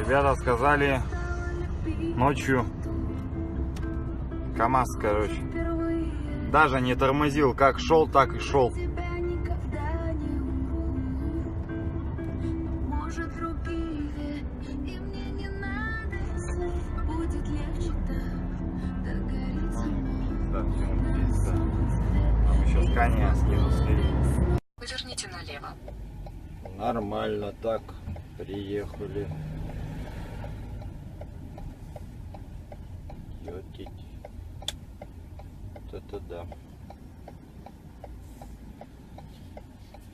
Ребята сказали ночью КамАЗ, короче, даже не тормозил, как шел, так и шел. Сейчас коня снизу стоит. Поверните налево. Нормально так приехали. Ётить. Вот это да.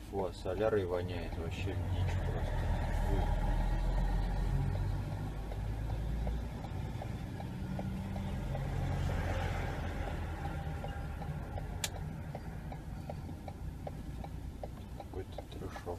Фу, а солярой воняет вообще дичь просто. Какой-то трешок.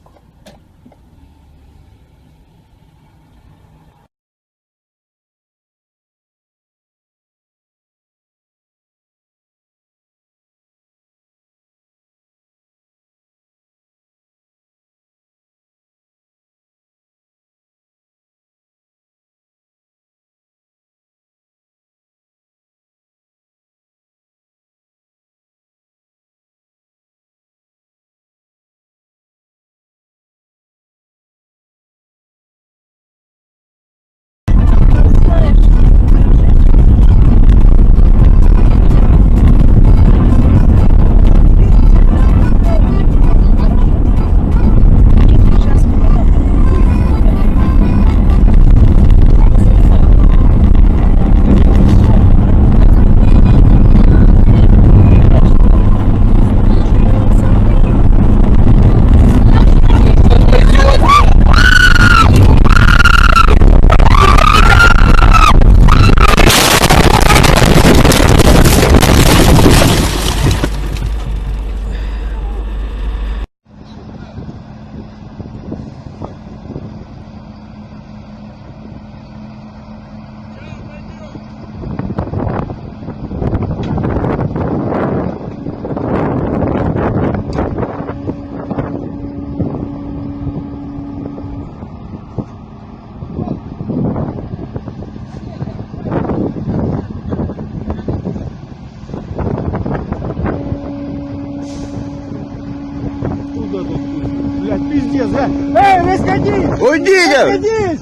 Блядь, пиздец, блядь! Эй, расходись! Уйдите! Расходись!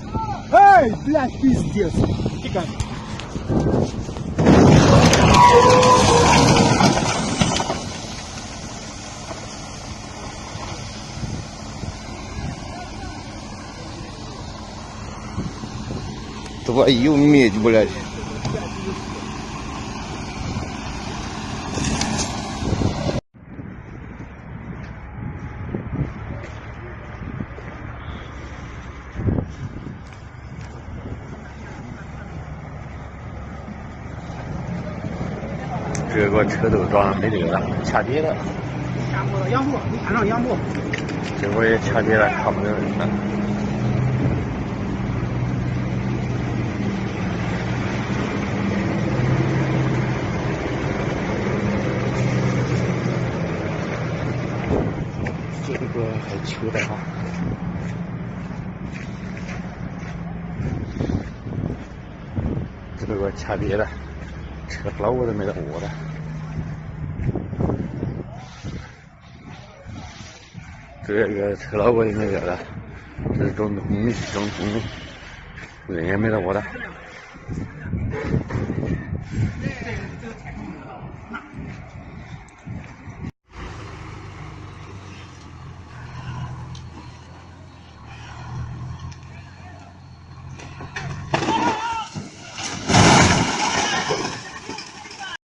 Эй, блядь, пиздец! Тихо! Твою медь, блядь.这个车都装没辙了，掐跌了。杨木，你看上杨木。这会也掐跌了，差不多人了。这个还求的哈。这个掐跌了，车老我都没得握了。这个车老我也没得了，这是中通的，人也没得握了。